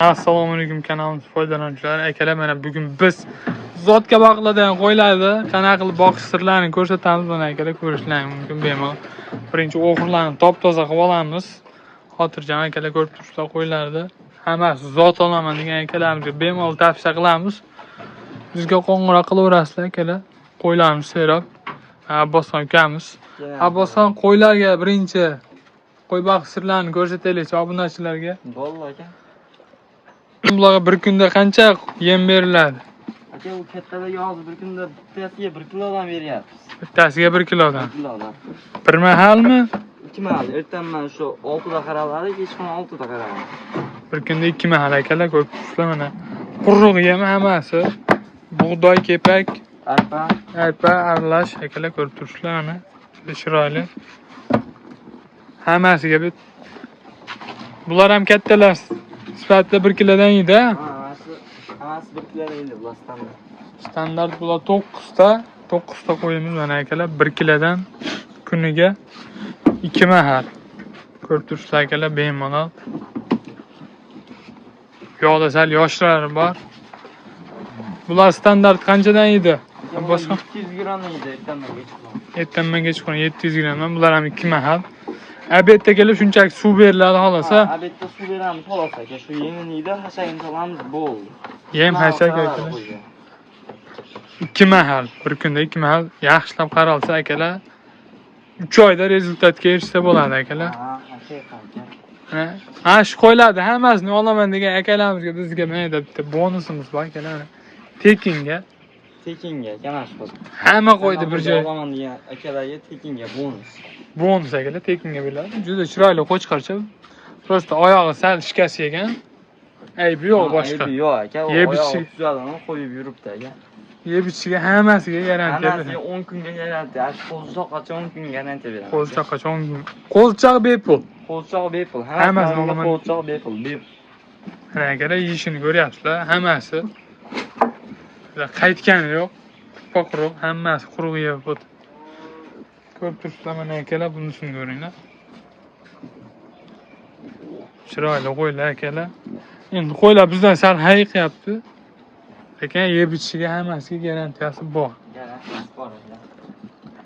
Assalomu alaykum kanalimiz foydalanuvchilari. Akalar, mana bugun biz zotga boqiladigan qo'ylarni qanaqa qilib boqish sirlarini ko'rsatamiz. Mana akalar, ko'rishlaringiz mumkin bemalol. Birinchi o'g'irlarni top-toza qilib olamiz. Xotirjam akalar, ko'rib turibsizlar qo'ylarni. Hammasi zot olaman degan akalarimizga bemalol tavsiya qilamiz. Bizga qo'ng'iroq qilaverasizlar akalar. Qo'ylarimiz seroq. Abbosxon ukamiz. Abbosxon, qo'ylarga birinchi qo'y boqish sirlarini ko'rsataylik obunachilarga. Bo'ldi aka. Bularga bir kunda qancha yem beriladi? Aka, u kattalarga hozir bir kunda bittasiga 1 kilodan beryapmiz. Bittasiga 1 kilodan. 1 kilodan. Bir mahalmi? 2 mahal. Ertaman shu 6 da qaraladi, kechqurun 6 da qaraladi. Bir kunda 2 mahal akalar, ko'rib turibsizlar mana. Quruq yem hammasi. Bug'doy, kepak, arpa aralash akalar, ko'rib turibsizlar mana. Chiroyli. Hammasiga bit. Bular ham kattalar. Sifatida 1 kilodan yeydi. Hammasi 1 kilodan yeydi bular standart. Standart bular 9 ta qo'yimiz mana akalar, 1 kilodan kuniga 2 mahal. Ko'rib turibsizlar akalar, bemalol. Yo'qda sal yoshlari bor. Bular standart qanchadan yeydi? Boshqa 700 gramdan yeydi ertaman kechqurun 700 gramdan. Bular ham 2 mahal. Abetda kelib shunchaki suv beriladi xolasa. Abetda suv beramiz xolos aka. Shu yemini yeydi, hashagini solamiz bo'ldi. Yem hashak akalar. 2 mahal, bir kunda 2 mahal yaxshilab qaralsa akalar 3 oyda rezultatga erishsa bo'ladi akalar. Ha, shu qo'ylarni hammasini olaman degan akalarimizga bizga mana bitta bonusimiz bor akalar. Tekinga kanash qo'y. Hamma qo'ydi bir joy. Olaman degan akalarga tekinga bonus. Bonus akalar, tekinga beriladi. Juda chiroyli qo'chqarcha. Prosta oyog'i sal shikast yegan. Aybi yo'q boshqa. Aybi yo'q aka. Oyog'i tuzalini qo'yib yuribdi aka. Yeb ichiga hammasiga garantiya beradi. Hammasiga 10 kunga garantiya. Qo'zichoqqa 10 kun garantiya beradi. Qo'zichoqqa 10 kun. Qo'zichoq bepul. Qo'zichoq bepul. Hammasi olaman. Qo'zichoq bepul. Mana akalar, yeyishini ko'ryapsizlar. Hammasi qaytgani yo'q. Quruq, hammasi quruq yeb o'tdi. Ko'rib turibsizlar mana akalar, bunisini ko'ringlar. Chiroyli qo'ylar akalar. Endi qo'ylar bizdan sal hayiqyapti. Lekin yeb ichiga hammasiga garantiyasi bor. Garantiyasi bor.